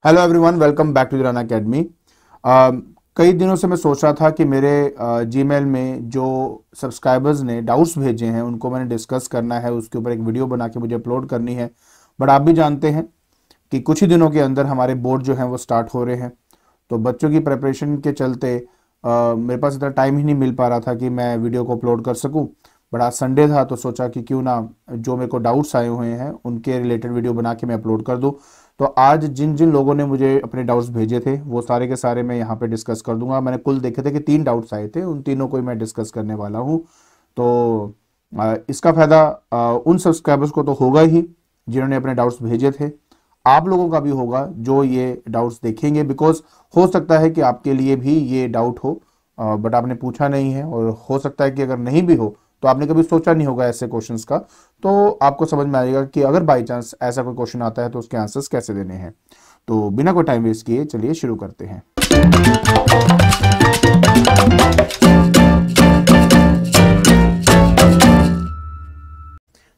Hello everyone, welcome back to the Run Academy. कई दिनों से मैं सोच रहा था कि मेरे जीमेल में जो सब्सक्राइबर्स ने डाउट्स भेजे हैं उनको मैंने डिस्कस करना है, उसके ऊपर एक वीडियो बना के मुझे अपलोड करनी है। बट आप भी जानते हैं कि कुछ ही दिनों के अंदर हमारे बोर्ड जो हैं वो स्टार्ट हो रहे हैं, तो बच्चों की प्रिपरेशन के चलते मेरे पास इतना टाइम ही नहीं मिल पा रहा था कि मैं वीडियो को अपलोड कर सकूं। बट आज संडे था तो सोचा कि क्यों ना जो मेरे को डाउट्स आए हुए हैं उनके रिलेटेड वीडियो बना के मैं अपलोड कर दूं। तो आज जिन जिन लोगों ने मुझे अपने डाउट्स भेजे थे वो सारे के सारे मैं यहाँ पे डिस्कस कर दूंगा। मैंने कुल देखे थे कि 3 डाउट्स आए थे, उन तीनों को ही मैं डिस्कस करने वाला हूँ। तो इसका फायदा उन सब्सक्राइबर्स को तो होगा ही जिन्होंने अपने डाउट्स भेजे थे, आप लोगों का भी होगा जो ये डाउट्स देखेंगे, बिकॉज हो सकता है कि आपके लिए भी ये डाउट हो बट आपने पूछा नहीं है, और हो सकता है कि अगर नहीं भी हो तो आपने कभी सोचा नहीं होगा ऐसे क्वेश्चंस का। तो आपको समझ में आएगा कि अगर बाई चांस ऐसा कोई क्वेश्चन आता है तो उसके आंसर्स कैसे देने हैं। तो बिना कोई टाइम वेस्ट किए चलिए शुरू करते हैं।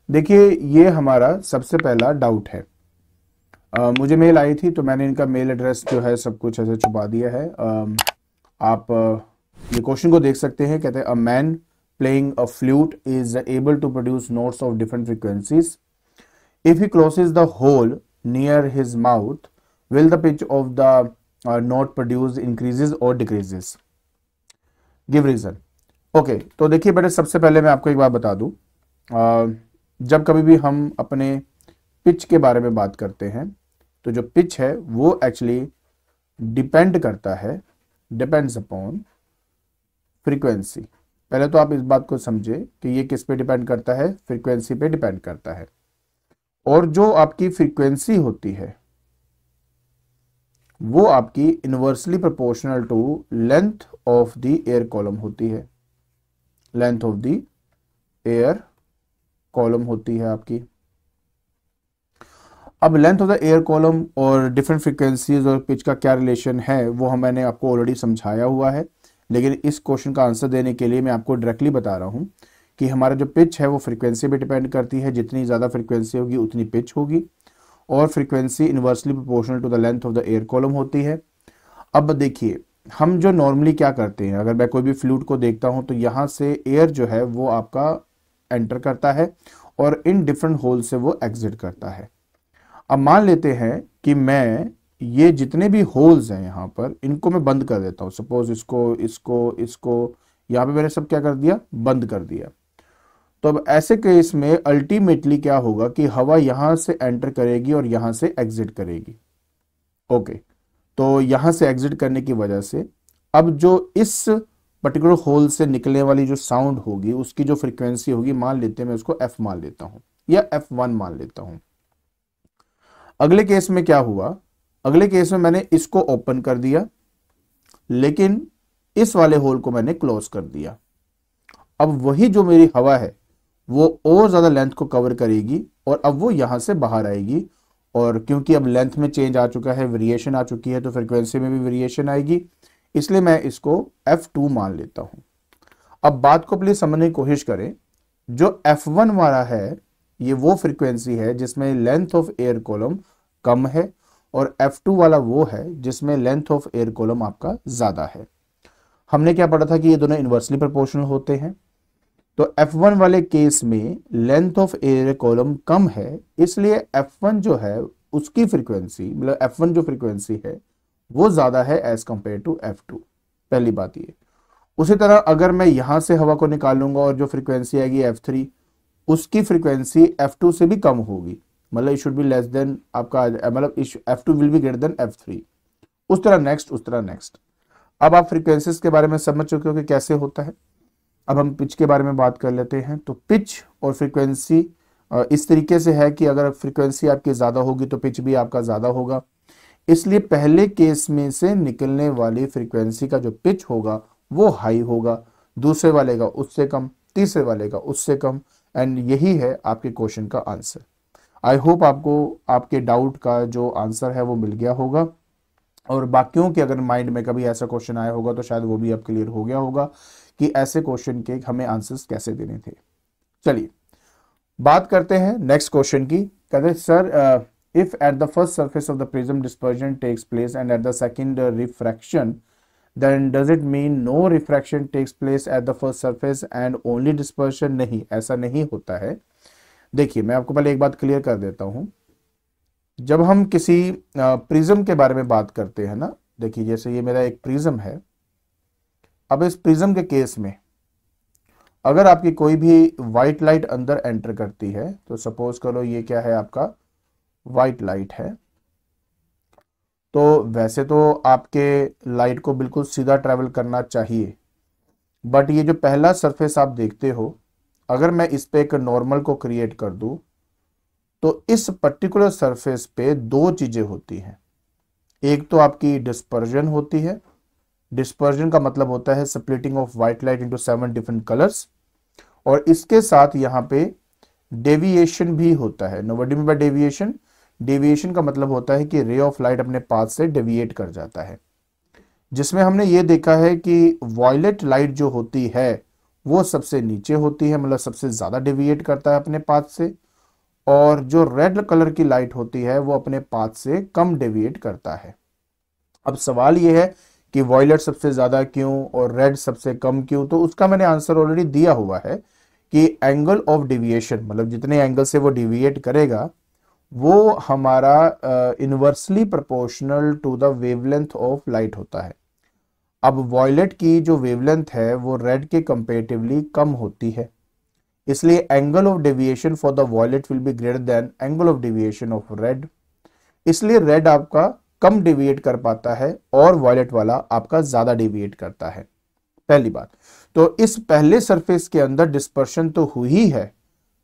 देखिए, ये हमारा सबसे पहला डाउट है। मुझे मेल आई थी तो मैंने इनका मेल एड्रेस जो है सब कुछ ऐसे छुपा दिया है। आप ये क्वेश्चन को देख सकते हैं। कहते हैं a man playing a flute is able to produce notes of different frequencies. If he closes the hole near his mouth, will the pitch of the note produce increases और डिक्रीजेस? Give reason. ओके, तो देखिए बेटे, सबसे पहले मैं आपको एक बात बता दूं। जब कभी भी हम अपने पिच के बारे में बात करते हैं तो जो पिच है वो एक्चुअली डिपेंड करता है, डिपेंड्स अपॉन फ्रीक्वेंसी। पहले तो आप इस बात को समझे कि ये किस पे डिपेंड करता है, फ्रीक्वेंसी पे डिपेंड करता है। और जो आपकी फ्रीक्वेंसी होती है वो आपकी inversely proportional to length of the air column होती है। Length of the air column होती है आपकी। अब length of the air column और डिफरेंट फ्रीक्वेंसीज और पिच का क्या रिलेशन है वो मैंने आपको ऑलरेडी समझाया हुआ है, लेकिन इस क्वेश्चन का आंसर देने के लिए मैं आपको डायरेक्टली बता रहा हूँ कि हमारा जो पिच है वो फ्रीक्वेंसी पे डिपेंड करती है। जितनी ज़्यादा फ्रीक्वेंसी होगी उतनी पिच होगी, और frequency inversely proportional to the length of the air column होती है। अब देखिए, हम जो नॉर्मली क्या करते हैं, अगर मैं कोई भी फ्लूट को देखता हूँ तो यहाँ से एयर जो है वो आपका एंटर करता है और इन डिफरेंट होल से वो एग्जिट करता है। अब मान लेते हैं कि मैं ये जितने भी होल्स हैं यहाँ पर इनको मैं बंद कर देता हूँ। सपोज इसको इसको इसको यहाँ पे मैंने सब क्या कर दिया, बंद कर दिया। तो अब ऐसे केस में अल्टीमेटली क्या होगा कि हवा यहाँ से एंटर करेगी और यहाँ से एग्जिट करेगी। ओके, तो यहाँ से एग्जिट करने की वजह से अब जो इस पर्टिकुलर होल से निकलने वाली जो साउंड होगी उसकी जो फ्रीक्वेंसी होगी, मान लेते हैं मैं उसको एफ मान लेता हूँ या F1 मान लेता हूँ। अगले केस में क्या हुआ, अगले केस में मैंने इसको ओपन कर दिया लेकिन इस वाले होल को मैंने क्लोज कर दिया। अब वही जो मेरी हवा है वो और ज्यादा लेंथ को कवर करेगी और अब वो यहां से बाहर आएगी, और क्योंकि अब लेंथ में चेंज आ चुका है, वेरिएशन आ चुकी है, तो फ्रीक्वेंसी में भी वेरिएशन आएगी, इसलिए मैं इसको F2 मान लेता हूं। अब बात को प्लीज समझने की कोशिश करें। जो F1 वाला है ये वो फ्रीक्वेंसी है जिसमें लेंथ ऑफ एयर कॉलम कम है, और F2 वाला वो है जिसमें लेंथ ऑफ एयर कॉलम आपका ज्यादा है। हमने क्या पढ़ा था कि ये दोनों इनवर्सली प्रोपोर्शनल होते हैं। तो F1 वाले केस में लेंथ ऑफ एयर कॉलम कम है, इसलिए F1 जो है उसकी फ्रीक्वेंसी, मतलब F1 जो फ्रीक्वेंसी है वो ज्यादा है एज कंपेयर टू F2। पहली बात ये। उसी तरह अगर मैं यहां से हवा को निकालूंगा और जो फ्रीक्वेंसी आएगी F3, उसकी फ्रीक्वेंसी F2 से भी कम होगी, मतलब it should be less than आपका, मतलब F2 will be greater then F3। उस तरह नेक्स्ट, उस तरह नेक्स्ट। अब आप फ्रीक्वेंसीज के बारे में समझ चुके हो कि कैसे होता है। अब हम पिच के बारे में बात कर लेते हैं। तो पिच और फ्रीक्वेंसी इस तरीके से है कि अगर फ्रीक्वेंसी आपकी ज्यादा होगी तो पिच भी आपका ज्यादा होगा, इसलिए पहले केस में से निकलने वाली फ्रीक्वेंसी का जो पिच होगा वो हाई होगा, दूसरे वाले का उससे कम, तीसरे वाले का उससे कम। एंड यही है आपके क्वेश्चन का आंसर। आई होप आपको आपके डाउट का जो आंसर है वो मिल गया होगा, और बाकियों के अगर माइंड में कभी ऐसा क्वेश्चन आया होगा तो शायद वो भी अब क्लियर हो गया होगा कि ऐसे क्वेश्चन के हमें आंसर्स कैसे देने थे। चलिए बात करते हैं नेक्स्ट क्वेश्चन की। कहते हैं sir if at the first surface of the prism dispersion takes place and at the second refraction, then does it mean no refraction takes place at the first surface and only dispersion? नहीं, ऐसा नहीं होता है। देखिए मैं आपको पहले एक बात क्लियर कर देता हूं। जब हम किसी प्रिज्म के बारे में बात करते हैं ना, देखिए जैसे ये मेरा एक प्रिज्म है। अब इस प्रिज्म के केस में अगर आपकी कोई भी व्हाइट लाइट अंदर एंटर करती है, तो सपोज करो ये क्या है, आपका व्हाइट लाइट है, तो वैसे तो आपके लाइट को बिल्कुल सीधा ट्रैवल करना चाहिए, बट ये जो पहला सरफेस आप देखते हो, अगर मैं इस पे एक नॉर्मल को क्रिएट कर दूं, तो इस पर्टिकुलर सरफेस पे दो चीजें होती हैं। एक तो आपकी डिस्पर्जन होती है। डिस्पर्जन का मतलब होता है splitting of white light into 7 different colours, और इसके साथ यहाँ पे डेविएशन भी होता है। Know what do you mean by deviation? Deviation का मतलब होता है कि रे ऑफ लाइट अपने पाथ से डेविएट कर जाता है, जिसमें हमने ये देखा है कि वॉयलेट लाइट जो होती है वो सबसे नीचे होती है, मतलब सबसे ज्यादा डेविएट करता है अपने पाथ से, और जो रेड कलर की लाइट होती है वो अपने पाथ से कम डेविएट करता है। अब सवाल ये है कि वॉयलेट सबसे ज्यादा क्यों और रेड सबसे कम क्यों, तो उसका मैंने आंसर ऑलरेडी दिया हुआ है कि एंगल ऑफ डेविएशन, मतलब जितने एंगल से वो डेविएट करेगा वो हमारा inversely proportional to the wavelength of light होता है। अब वॉयलेट की जो वेवलेंथ है वो रेड के कंपेरेटिवली कम होती है, इसलिए angle of deviation for the violet will be greater than angle of deviation of red. इसलिए रेड आपका कम डेविएट कर पाता है और वॉयलेट वाला आपका ज्यादा डेविएट करता है, पहली बात। तो इस पहले सरफेस के अंदर डिस्पर्शन तो हुई है,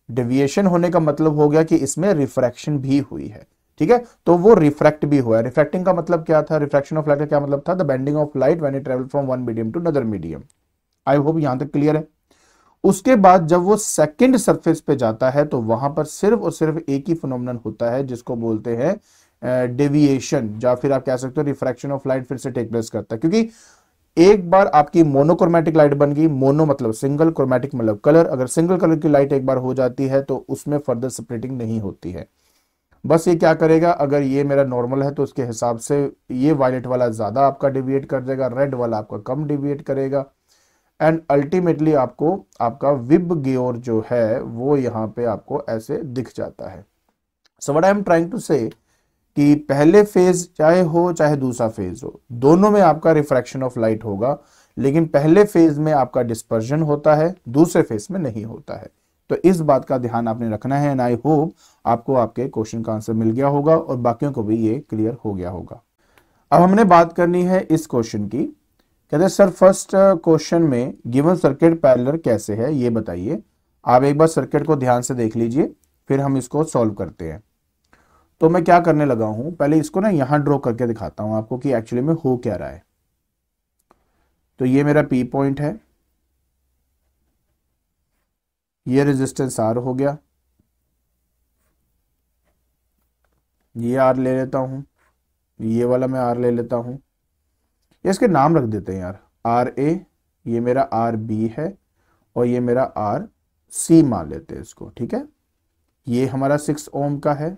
डेविएशन होने का मतलब हो गया कि इसमें रिफ्रैक्शन भी हुई है, ठीक है। तो वो रिफ्रैक्ट भी हुआ है। रिफ्रैक्टिंग का मतलब क्या था? रिफ्रैक्शन ऑफ लाइट का क्या मतलब था? The bending of light when it travel from one medium to another medium. I hope यहां तक क्लियर है। उसके बाद जब वो सेकंड सरफेस पे जाता है तो वहां पर सिर्फ और सिर्फ एक ही फिनोमेनन होता है जिसको बोलते हैं डेविएशन, या फिर आप कह सकते हो रिफ्रैक्शन ऑफ लाइट फिर से टेक प्लेस करता है। क्योंकि एक बार आपकी मोनोक्रोमेटिक लाइट बन गई, मोनो मतलब सिंगल, क्रोमेटिक मतलब कलर, अगर सिंगल कलर की लाइट एक बार हो जाती है तो उसमें फर्दर स्प्लिटिंग नहीं होती है। बस ये क्या करेगा, अगर ये मेरा नॉर्मल है तो उसके हिसाब से ये वायलेट वाला ज्यादा आपका डेविएट कर देगा, रेड वाला आपका कम डेविएट करेगा, एंड अल्टीमेटली आपको आपका विब गियोर जो है वो यहाँ पे आपको ऐसे दिख जाता है। So what I am trying to say कि पहले फेज चाहे हो चाहे दूसरा फेज हो, दोनों में आपका रिफ्रैक्शन ऑफ लाइट होगा, लेकिन पहले फेज में आपका डिस्पर्जन होता है, दूसरे फेज में नहीं होता है। तो इस बात का ध्यान आपने रखना है, एंड आई होप आपको आपके क्वेश्चन का आंसर मिल गया होगा और बाकियों को भी ये क्लियर हो गया होगा। अब हमने बात करनी है इस क्वेश्चन की। कहते हैं सर फर्स्ट क्वेश्चन में गिवन सर्किट पैरेलल कैसे है ये बताइए। आप एक बार सर्किट को ध्यान से देख लीजिए, फिर हम इसको सॉल्व करते हैं। तो मैं क्या करने लगा हूं, पहले इसको ना यहां ड्रॉ करके दिखाता हूं आपको कि एक्चुअली में हो क्या रहा है। तो ये मेरा पी पॉइंट है, ये रेजिस्टेंस आर हो गया, ये आर ले लेता हूं, ये वाला मैं आर ले लेता हूं, इसके नाम रख देते हैं यार, आर ए, ये मेरा आर बी है और ये मेरा आर सी मान लेते हैं इसको, ठीक है। ये हमारा 6 ओम का है,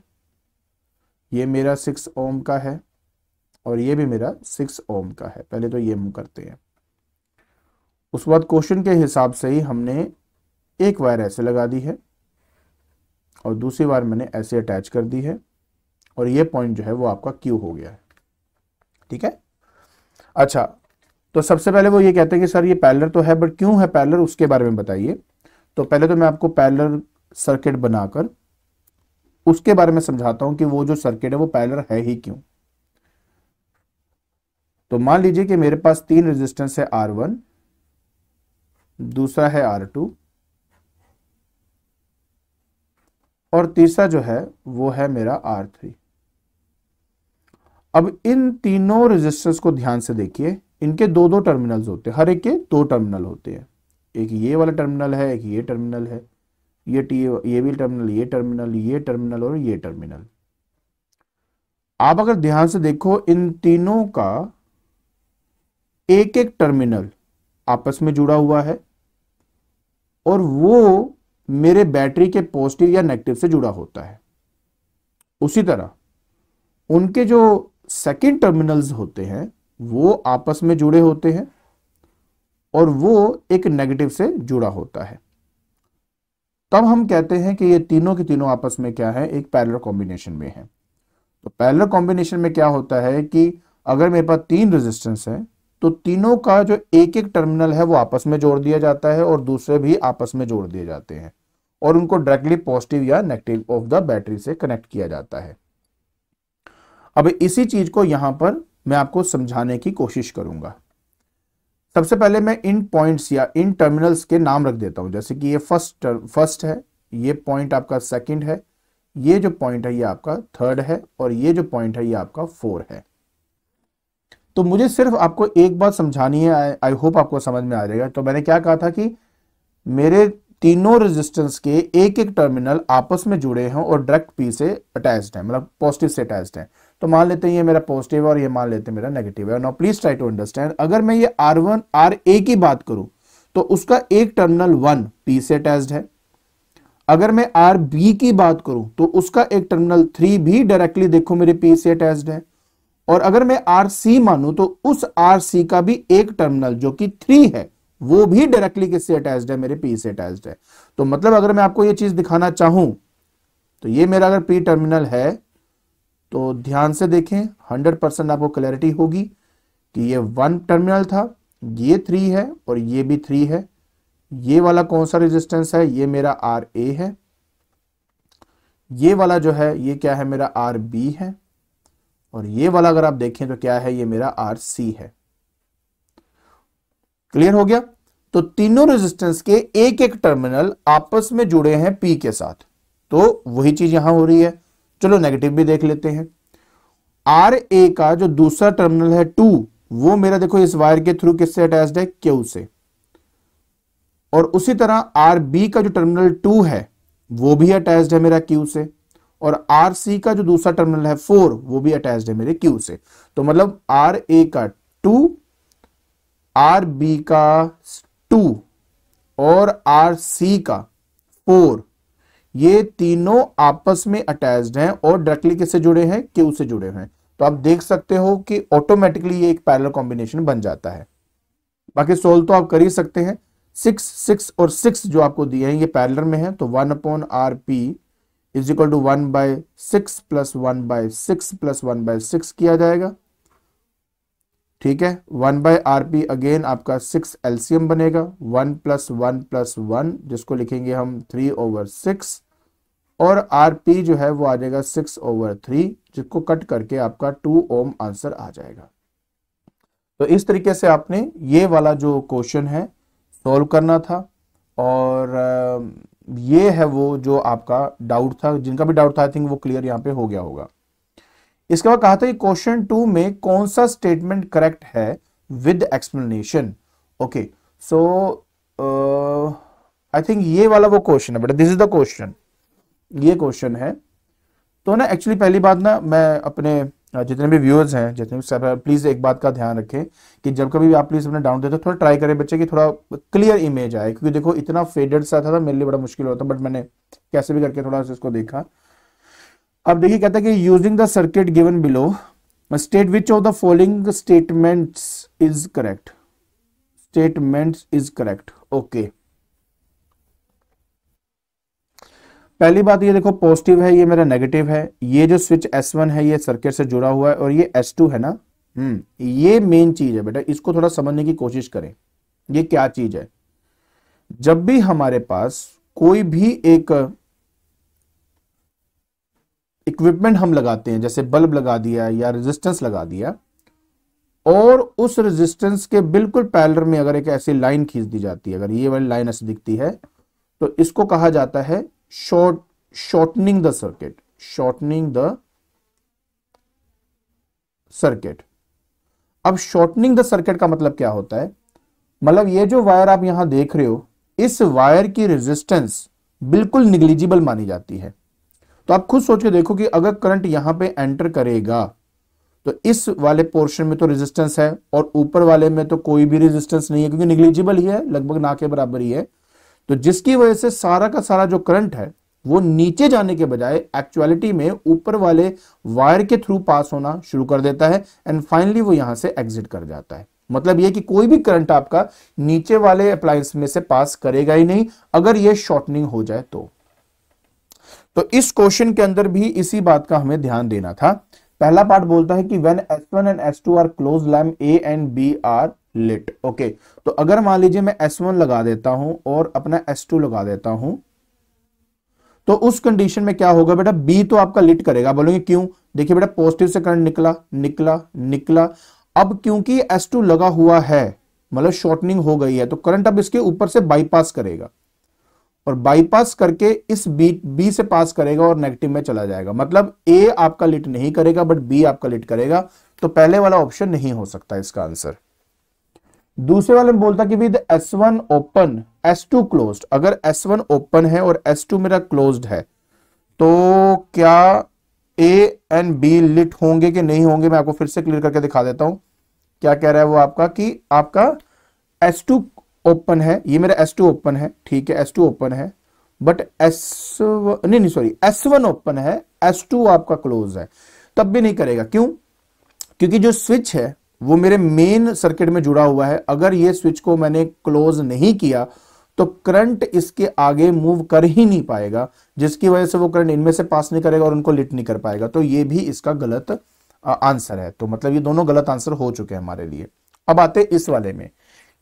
ये मेरा 6 ओम का है और ये भी मेरा 6 ओम का है। पहले तो ये हम करते हैं, उसके बाद क्वेश्चन के हिसाब से ही हमने एक वायर ऐसे लगा दी है और दूसरी वायर मैंने ऐसे अटैच कर दी है और ये पॉइंट जो है वो आपका क्यू हो गया है, ठीक है। अच्छा, तो सबसे पहले वो ये कहते हैं कि सर ये पैरेलल तो है, बट क्यों है पैरेलल उसके बारे में बताइए। तो पहले तो मैं आपको पैरेलल सर्किट बनाकर उसके बारे में समझाता हूं कि वो जो सर्किट है वो पैरेलल है ही क्यों। तो मान लीजिए कि मेरे पास 3 रेजिस्टेंस है, R1, दूसरा है R2 और तीसरा जो है वो है मेरा R3। अब इन तीनों रेजिस्टेंस को ध्यान से देखिए, इनके 2-2 टर्मिनल्स होते हैं, हर एक के 2 टर्मिनल होते हैं। एक ये वाला टर्मिनल है, एक ये टर्मिनल है, ये भी टर्मिनल, ये टर्मिनल, ये टर्मिनल और ये टर्मिनल। आप अगर ध्यान से देखो, इन तीनों का एक एक टर्मिनल आपस में जुड़ा हुआ है और वो मेरे बैटरी के पॉजिटिव या नेगेटिव से जुड़ा होता है। उसी तरह उनके जो सेकेंड टर्मिनल्स होते हैं वो आपस में जुड़े होते हैं और वो एक नेगेटिव से जुड़ा होता है। तब हम कहते हैं कि ये तीनों के तीनों आपस में क्या है, एक पैरेलल कॉम्बिनेशन में है। तो पैरेलल कॉम्बिनेशन में क्या होता है कि अगर मेरे पास तीन रेजिस्टेंस है तो तीनों का जो एक एक टर्मिनल है वो आपस में जोड़ दिया जाता है और दूसरे भी आपस में जोड़ दिए जाते हैं और उनको डायरेक्टली पॉजिटिव या नेगेटिव ऑफ द बैटरी से कनेक्ट किया जाता है। अब इसी चीज को यहां पर मैं आपको समझाने की कोशिश करूंगा। सबसे पहले मैं इन पॉइंट्स या इन टर्मिनल्स के नाम रख देता हूं, जैसे कि ये फर्स्ट है, ये पॉइंट आपका सेकंड है, ये जो पॉइंट है ये आपका थर्ड है और ये जो पॉइंट है ये आपका 4 है। तो मुझे सिर्फ आपको एक बात समझानी है, आई होप आपको समझ में आ जाएगा। तो मैंने क्या कहा था कि मेरे तीनों रेजिस्टेंस के एक एक टर्मिनल आपस में जुड़े हैं और डायरेक्ट पी से अटैच्ड है, मतलब पॉजिटिव से अटैच्ड है। तो मान लेते हैं ये मेरा पॉजिटिव है और ये मान लेते हैं मेरा नेगेटिव है। Now please try to understand, अगर मैं ये R1 RA की बात करूं तो उसका एक टर्मिनल 1 पी से अटैच्ड है। अगर मैं RB की बात करूं तो उसका एक टर्मिनल 3 भी डायरेक्टली देखो मेरे पी से अटैच्ड है। और अगर मैं RC मानूं तो उस RC का भी एक टर्मिनल जो कि 3 है वो भी डायरेक्टली किससे अटैच्ड है, मेरे पी से अटैच्ड है। तो मतलब अगर मैं आपको ये चीज दिखाना चाहूं तो ये मेरा अगर पी टर्मिनल है तो ध्यान से देखें, 100% आपको क्लैरिटी होगी कि ये 1 टर्मिनल था, ये 3 है और ये भी 3 है। ये वाला कौन सा रेजिस्टेंस है, ये मेरा RA है। ये वाला जो है ये क्या है, मेरा RB है। और ये वाला अगर आप देखें तो क्या है, ये मेरा RC है। क्लियर हो गया। तो तीनों रेजिस्टेंस के एक एक टर्मिनल आपस में जुड़े हैं P के साथ, तो वही चीज यहां हो रही है। चलो नेगेटिव भी देख लेते हैं। RA का जो दूसरा टर्मिनल है 2 वो मेरा देखो इस वायर के थ्रू किससे अटैच्ड है, Q से। और उसी तरह RB का जो टर्मिनल 2 है वो भी अटैच्ड है मेरा Q से। और RC का जो दूसरा टर्मिनल है 4 वो भी अटैच्ड है मेरे Q से। तो मतलब RA का 2, RB का 2 और RC का 4, ये तीनों आपस में अटैच्ड हैं और डायरेक्टली किससे जुड़े हैं, Q से जुड़े हैं। तो आप देख सकते हो कि ऑटोमेटिकली ये एक पैरेलल कॉम्बिनेशन बन जाता है। बाकी सोल्व तो आप कर ही सकते हैं। 6, 6 और 6 जो आपको दिए हैं ये पैरेलल में है, तो 1/RP is equal to 1/6 plus 1/6 plus 1/6 किया जाएगा। ठीक है, 1/RP अगेन आपका 6 एलसीएम बनेगा, 1 प्लस 1 प्लस 1 जिसको लिखेंगे हम 3/6 और RP जो है वो आ जाएगा 6/3 जिसको कट करके आपका 2 ओम आंसर आ जाएगा। तो इस तरीके से आपने ये वाला जो क्वेश्चन है सॉल्व करना था। और ये है वो जो आपका डाउट था, जिनका भी डाउट था आई थिंक वो क्लियर यहाँ पे हो गया होगा। इसके बाद कहा था कि क्वेश्चन 2 में कौन सा स्टेटमेंट करेक्ट है with explanation. Okay, so I think ये वाला वो क्वेश्चन है बेटा, दिस इज द क्वेश्चन, ये क्वेश्चन है। तो ना एक्चुअली पहली बात ना, मैं अपने जितने भी व्यूअर्स हैं, जितने भी, प्लीज एक बात का ध्यान रखें कि जब कभी भी आप प्लीज अपने डाउन देते हो थोड़ा ट्राई करें बच्चे कि थोड़ा क्लियर इमेज आए, क्योंकि देखो इतना फेडेड सा था मेरे लिए बड़ा मुश्किल होता, बट मैंने कैसे भी करके थोड़ा सा इसको देखा। अब देखिए कहता है कि using the circuit given below state which of the following statements is correct, statements is correct. Okay, पहली बात ये देखो पॉजिटिव है, ये मेरा नेगेटिव है, ये जो स्विच S1 है ये सर्किट से जुड़ा हुआ है और ये S2 है ना, ये मेन चीज है बेटा, इसको थोड़ा समझने की कोशिश करें। ये क्या चीज है, जब भी हमारे पास कोई भी एक इक्विपमेंट हम लगाते हैं, जैसे बल्ब लगा दिया या रेजिस्टेंस लगा दिया, और उस रेजिस्टेंस के बिल्कुल पैरेलल में अगर एक ऐसी लाइन खींच दी जाती है, अगर ये वाली लाइन ऐसी दिखती है तो इसको कहा जाता है shortening the circuit, shortening the circuit. अब शॉर्टनिंग द सर्किट का मतलब क्या होता है, मतलब ये जो वायर आप यहां देख रहे हो, इस वायर की रेजिस्टेंस बिल्कुल निग्लिजिबल मानी जाती है। तो आप खुद सोच के देखो कि अगर करंट यहां पे एंटर करेगा तो इस वाले पोर्शन में तो रेजिस्टेंस है और ऊपर वाले में तो कोई भी रेजिस्टेंस नहीं है, क्योंकि निग्लिजिबल ही है, लगभग ना के बराबर ही है। तो जिसकी वजह से सारा का सारा जो करंट है वो नीचे जाने के बजाय एक्चुअलिटी में ऊपर वाले वायर के थ्रू पास होना शुरू कर देता है एंड फाइनली वो यहां से एग्जिट कर जाता है। मतलब ये कि कोई भी करंट आपका नीचे वाले अप्लायंस में से पास करेगा ही नहीं अगर ये शॉर्टनिंग हो जाए तो इस क्वेश्चन के अंदर भी इसी बात का हमें ध्यान देना था। पहला पार्ट बोलता है कि when S1 and S2 are close lamp A and B are lit. Okay, तो अगर मान लीजिए मैं S1 लगा देता हूं और अपना S2 लगा देता हूं तो उस कंडीशन में क्या होगा बेटा, बी तो आपका लिट करेगा। बोलोगे क्यों? देखिए बेटा, पॉजिटिव से करंट निकला निकला निकला, अब क्योंकि S2 लगा हुआ है मतलब शॉर्टनिंग हो गई है तो करंट अब इसके ऊपर से बाईपास करेगा और बाईपास करके इस बी से पास करेगा और नेगेटिव में चला जाएगा। मतलब ए आपका लिट नहीं करेगा बट बी आपका लिट करेगा, तो पहले वाला ऑप्शन नहीं हो सकता इसका आंसर। दूसरे वाले में बोलता कि with S1 open S2 closed, अगर S1 ओपन है और S2 मेरा क्लोज्ड है तो क्या A एंड B लिट होंगे कि नहीं होंगे? मैं आपको फिर से क्लियर करके दिखा देता हूं। क्या कह रहा है वो आपका कि आपका S2 ओपन है, ये मेरा S2 ओपन है, ठीक है, S2 ओपन है बट S1 ओपन है, S2 आपका क्लोज है, तब भी नहीं करेगा। क्यों? क्योंकि जो स्विच है वो मेरे मेन सर्किट में जुड़ा हुआ है, अगर ये स्विच को मैंने क्लोज नहीं किया तो करंट इसके आगे मूव कर ही नहीं पाएगा, जिसकी वजह से वो करंट इनमें से पास नहीं करेगा और उनको लिट नहीं कर पाएगा। तो ये भी इसका गलत आंसर है। तो मतलब ये दोनों गलत आंसर हो चुके हैं हमारे लिए। अब आते इस वाले में,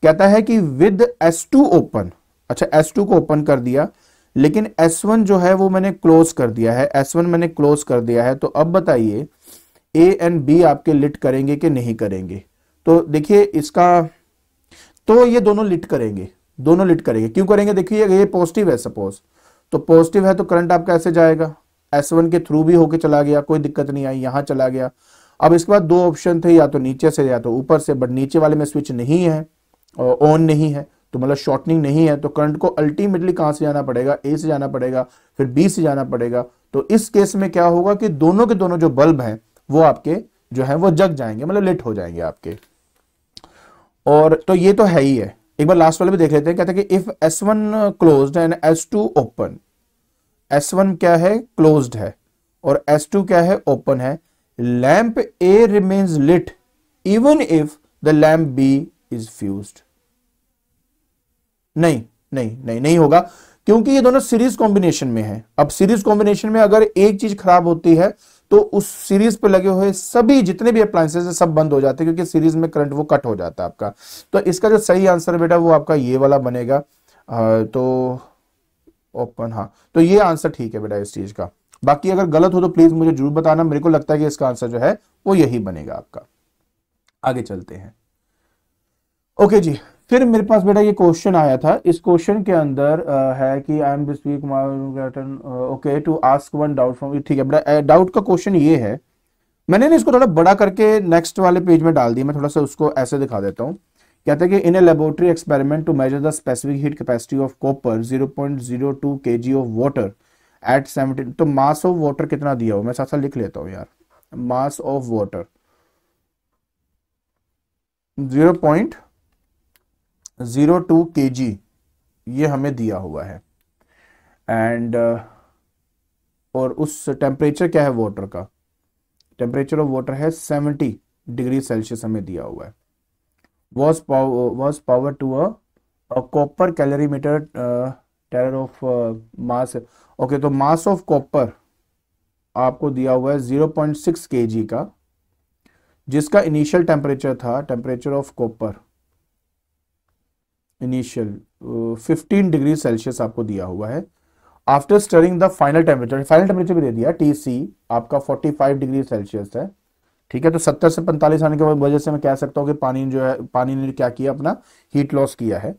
कहता है कि विद S2 ओपन, अच्छा S2 को ओपन कर दिया लेकिन S1 जो है वो मैंने क्लोज कर दिया है, S1 मैंने क्लोज कर दिया है, तो अब बताइए A एंड B आपके लिट करेंगे कि नहीं करेंगे? तो देखिए इसका, तो ये दोनों लिट करेंगे, दोनों लिट करेंगे। क्यों करेंगे? देखिए ये पॉजिटिव है सपोज, तो पॉजिटिव है तो करंट आपका ऐसे जाएगा, S1 के थ्रू भी होके चला गया, कोई दिक्कत नहीं आई, यहां चला गया। अब इसके बाद दो ऑप्शन थे, या तो नीचे से या तो ऊपर से, बट नीचे वाले में स्विच नहीं है, ऑन नहीं है, तो मतलब शॉर्टनिंग नहीं है, तो करंट को अल्टीमेटली कहां से जाना पड़ेगा? ए से जाना पड़ेगा, फिर बी से जाना पड़ेगा। तो इस केस में क्या होगा कि दोनों के दोनों जो बल्ब हैं वो आपके जो है वो जग जाएंगे, मतलब लेट हो जाएंगे आपके। और तो ये तो है ही है। एक बार लास्ट वाले भी देख लेते हैं। कहते हैं कि if S1 closed end S2 open, S1 क्या है? क्लोज्ड है और S2 क्या है? ओपन है। Lamp A remains lit even if the lamp B is fused. नहीं नहीं नहीं नहीं होगा, क्योंकि ये दोनों सीरीज कॉम्बिनेशन में है। अब सीरीज कॉम्बिनेशन में अगर एक चीज खराब होती है तो उस सीरीज पे लगे हुए सभी जितने भी अप्लायंसेस है सब बंद हो जाते हैं, क्योंकि सीरीज में करंट वो कट हो जाता है आपका। तो इसका जो सही आंसर बेटा वो आपका ये वाला बनेगा। तो ओपन, हाँ, तो ये आंसर ठीक है बेटा इस चीज का। बाकी अगर गलत हो तो प्लीज मुझे जरूर बताना। मेरे को लगता है कि इसका आंसर जो है वो यही बनेगा आपका। आगे चलते हैं। ओके जी, फिर मेरे पास बेटा ये क्वेश्चन आया था। इस क्वेश्चन के अंदर है कि I am this week okay to ask one doubt from, ठीक है बेटा। डाउट का क्वेश्चन ये है, मैंने ना इसको थोड़ा बड़ा करके नेक्स्ट वाले पेज में डाल दिया, मैं थोड़ा सा उसको ऐसे दिखा देता हूँ। कहते हैं कि in a laboratory experiment to measure the specific heat capacity of copper 0.02 kg of water at 17, तो मास ऑफ वाटर कितना दिया हो, मैं साथ साथ लिख लेता हूँ यार। मास ऑफ वाटर 0.02 kg ये हमें दिया हुआ है एंड और उस टेम्परेचर क्या है वाटर का? टेम्परेचर ऑफ वाटर है 70 डिग्री सेल्सियस हमें दिया हुआ है। was power to a copper calorimeter terror of mass. Okay, तो मास ऑफ कॉपर आपको दिया हुआ है 0.6 kg का, जिसका इनिशियल टेम्परेचर था, temperature of copper initial 15 degree Celsius आपको दिया हुआ है। After stirring the final temperature भी दे दिया, TC आपका 45 डिग्री सेल्सियस है, ठीक है। तो 70 से 45 आने की वजह से मैं कह सकता हूं कि पानी जो है, पानी ने क्या किया, अपना हीट लॉस किया है।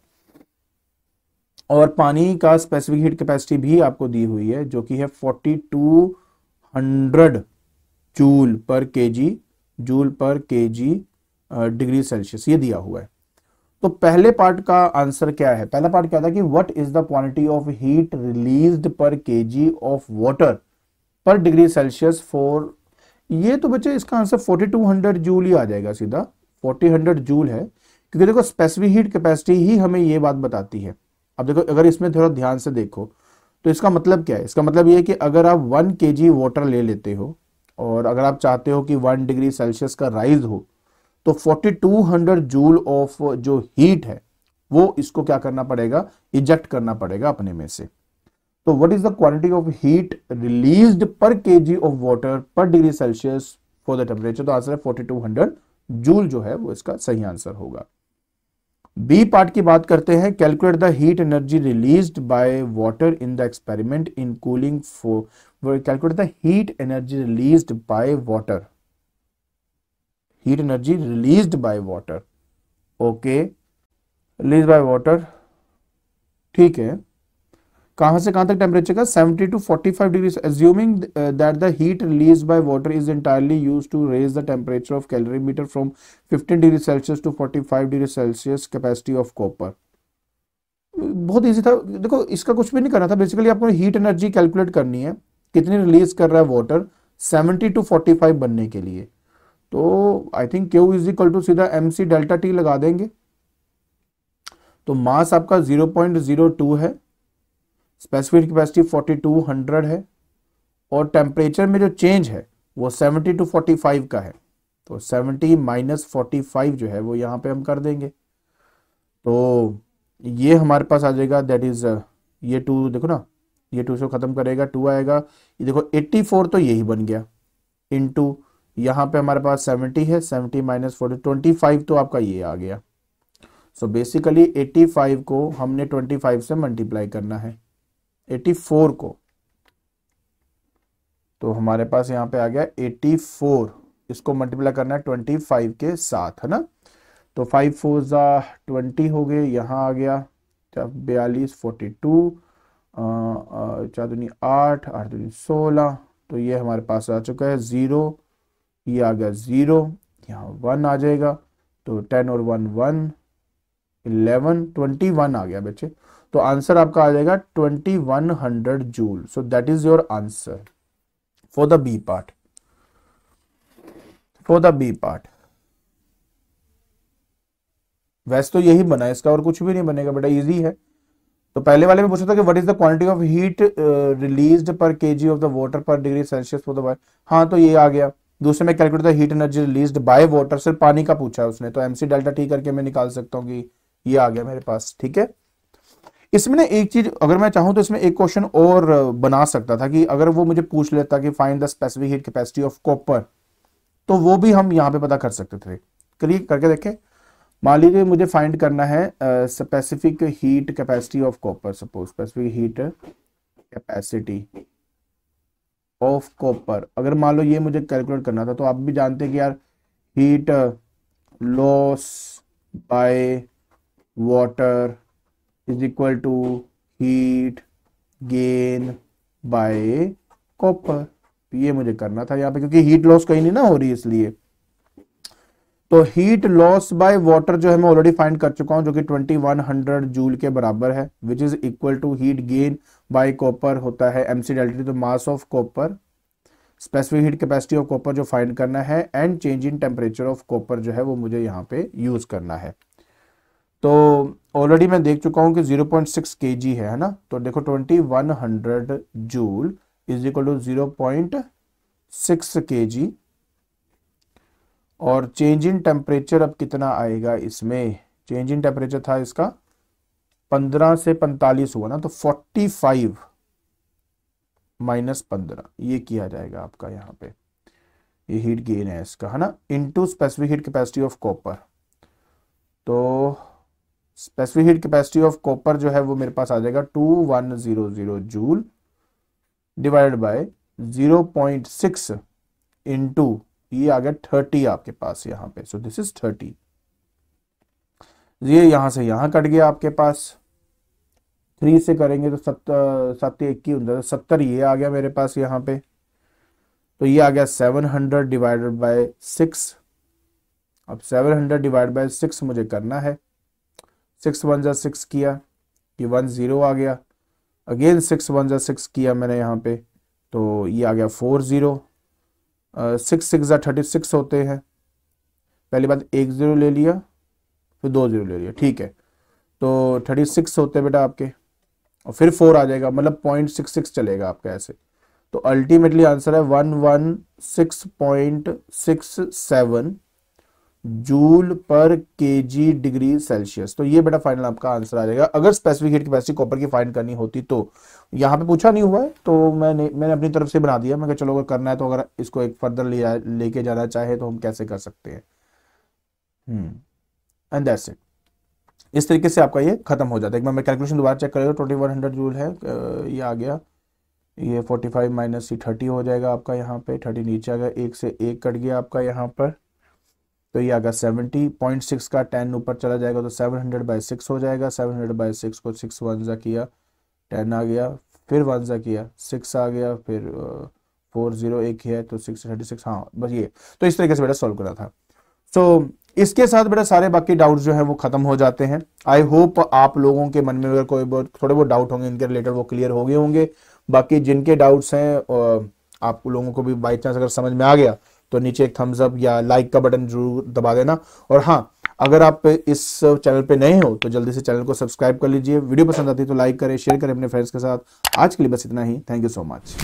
और पानी का स्पेसिफिक हीट कैपेसिटी भी आपको दी हुई है जो कि है 4200 जूल पर केजी डिग्री सेल्सियस, ये दिया हुआ है। तो पहले पार्ट का आंसर क्या है? पहला पार्ट क्या था कि what is the quantity of heat released पर केजी ऑफ वाटर पर डिग्री सेल्सियस फॉर, ये तो बच्चे इसका आंसर 4200 जूल ही आ जाएगा सीधा, 4000 जूल है, क्योंकि देखो स्पेसिफिक हीट कैपेसिटी ही हमें ये बात बताती है। अब देखो अगर इसमें थोड़ा ध्यान से देखो तो इसका मतलब क्या है, इसका मतलब ये है कि अगर आप 1 kg वाटर ले लेते हो और अगर आप चाहते हो कि 1 डिग्री सेल्सियस का राइज हो, तो 4200 जूल ऑफ जो हीट है वो इसको क्या करना पड़ेगा, इजेक्ट करना पड़ेगा अपने में से। तो what is the quantity of heat released पर केजी ऑफ वाटर पर degree Celsius for the temperature? तो आंसर है 4200 जूल जो है वो इसका सही आंसर होगा। बी पार्ट की बात करते हैं, calculate the heat energy released by water in the experiment in cooling for, calculate the heat energy released by water, heat energy released by water. Okay, release by water, ठीक है। कहां से कहां तक टेम्परेचर का, 70 to 45 degree, assuming that the heat released by water is entirely used to raise the temperature of calorimeter from 15 degree Celsius to 45 degree Celsius capacity of copper. बहुत easy था, देखो इसका कुछ भी नहीं करना था, बेसिकली आपको हीट एनर्जी कैलकुलेट करनी है, कितनी रिलीज कर रहा है वाटर 70 to 45 बनने के लिए। तो I think Q is equal to सीधा MC डेल्टा T लगा देंगे। तो मास आपका 0.02 है, स्पेसिफिक कैपेसिटी 4200 है, और टेम्परेचर में जो चेंज है वो 70 to 45 का है। तो 70 - 45 जो है वो यहाँ पे हम कर देंगे, तो ये हमारे पास आ जाएगा, दैट इज ये 2 देखो ना, ये 2 से खत्म करेगा, 2 आएगा, ये देखो 84 तो यही बन गया, इनटू यहाँ पे हमारे पास 70 है, 70 - 40 25 तो आपका ये आ गया। सो बेसिकली 85 को हमने 25 से मल्टीप्लाई करना है 84 को, तो हमारे पास यहाँ पे आ गया 84, इसको मल्टीप्लाई करना है 25 के साथ, है ना। तो 5 4 20 हो गए, यहाँ आ गया 42 42, 4 दूनी 8 8 दूनी 16, तो ये हमारे पास आ चुका है 0, ये आ गया 0, यहाँ 1 आ जाएगा, तो 10 और 1 1 11 21 आ गया बच्चे। तो आंसर आपका आ जाएगा 2100 joule. So that is your answer for the B part, for the B part. वैसे तो यही बना है इसका, और कुछ भी नहीं बनेगा बेटा, इजी है। तो पहले वाले में पूछा था कि what is the quantity of heat released पर केजी ऑफ द वाटर पर degree Celsius for the water, हाँ तो ये आ गया। दूसरे में calculate the heat energy released by water, सिर्फ पानी का पूछा है उसने, तो MC डेल्टा T करके मैं निकाल सकता हूँ कि ये आ गया मेरे पास, ठीक है। इसमें ना एक चीज अगर मैं चाहूं तो इसमें एक क्वेश्चन और बना सकता था, कि अगर वो मुझे पूछ लेता कि find the specific heat capacity of copper, तो वो भी हम यहां पे पता कर सकते थे। करिए, करके देखें। मान लीजिए मुझे फाइंड करना है specific heat capacity of copper, suppose specific heat capacity of copper, अगर मान लो ये मुझे कैलकुलेट करना था, तो आप भी जानते हैं कि यार heat loss by water is equal to heat gain by copper, ये मुझे करना था यहाँ पे, क्योंकि हीट लॉस कहीं नहीं ना हो रही इसलिए। तो हीट लॉस बाय वाटर जो है मैं ऑलरेडी फाइंड कर चुका हूं, जो कि 2100 जूल के बराबर है, which is equal to heat gain by copper होता है MC डेल्टा T, तो mass of copper, specific heat capacity of copper जो फाइंड करना है, and change in temperature of copper जो है वो मुझे यहाँ पे यूज करना है। तो ऑलरेडी मैं देख चुका हूं कि 0.6 kg है ना, तो देखो 2100 joule is equal to 0.6 kg, और चेंज इन टेम्परेचर अब कितना आएगा इसमें, चेंज इन टेम्परेचर था इसका 15 से 45 हुआ ना, तो 45 - 15 ये किया जाएगा आपका यहाँ पे, ये हीट गेन है इसका, है ना, into specific heat capacity of copper. तो specific heat capacity of copper जो है वो मेरे पास आ जाएगा 2100 जूल डिवाइडेड बाय 0.6 इनटू ये आ गया 30 आपके पास यहाँ पे, सो दिस इज 30। ये यहां से यहां कट गया आपके पास, 3 से करेंगे तो 70 70 ये आ गया मेरे पास यहाँ पे, तो ये आ गया 700 डिवाइडेड बाय 6। अब 700 डिवाइड बाय 6 मुझे करना है, 6 1 6 किया, ये 1 0 आ गया, अगेन 6 1 6 किया मैंने यहाँ पे, तो ये आ गया 4 0, 6 6 36 होते हैं, पहली बात 1 0 ले लिया, फिर 2 0 ले लिया, ठीक है, तो 36 होते हैं बेटा आपके, और फिर 4 आ जाएगा, मतलब 0.66 चलेगा आपका ऐसे। तो अल्टीमेटली आंसर है 116.67 जूल पर केजी डिग्री सेल्सियस। तो ये बेटा फाइनल आपका आंसर आ जाएगा। अगर स्पेसिफिक हीट कैपेसिटी कॉपर की फाइंड करनी होती तो, यहाँ पे पूछा नहीं हुआ है तो मैंने अपनी तरफ से बना दिया। मैं कहा चलो अगर करना है तो अगर इसको एक फर्दर लेके जाना चाहे तो हम कैसे कर सकते हैं। And that's it. इस तरीके से आपका ये खत्म हो जाता है। एक बार मैं कैलकुलेशन दोबारा चेक करेगा, 2100 जूल है, ये आ गया, ये 45 माइनस 30 हो जाएगा आपका, यहाँ पे 30 नीचे आ गया, 1 से 1 कट गया आपका यहाँ पर, तो ये आ गया 70.6 का 10 ऊपर चला जाएगा तो 700/6 हो जाएगा। 700/6 को 6 वन जा किया 10 आ गया, फिर 1 जा किया 6 आ गया, फिर 40 एक ही है तो 636। हाँ बस ये, तो इस तरीके से बेटा सॉल्व करा था। सो इसके साथ बेटा सारे बाकी डाउट्स जो है वो खत्म हो जाते हैं। आई होप आप लोगों के मन में अगर कोई थोड़े बहुत डाउट होंगे इनके रिलेटेड वो क्लियर हो गए होंगे। बाकी जिनके डाउट्स हैं आप लोगों को भी बाई चांस अगर समझ में आ गया तो नीचे एक थम्स अप या लाइक का बटन जरूर दबा देना। और हाँ, अगर आप इस चैनल पे नए हो तो जल्दी से चैनल को सब्सक्राइब कर लीजिए। वीडियो पसंद आती है तो लाइक करें, शेयर करें अपने फ्रेंड्स के साथ। आज के लिए बस इतना ही। Thank you so much.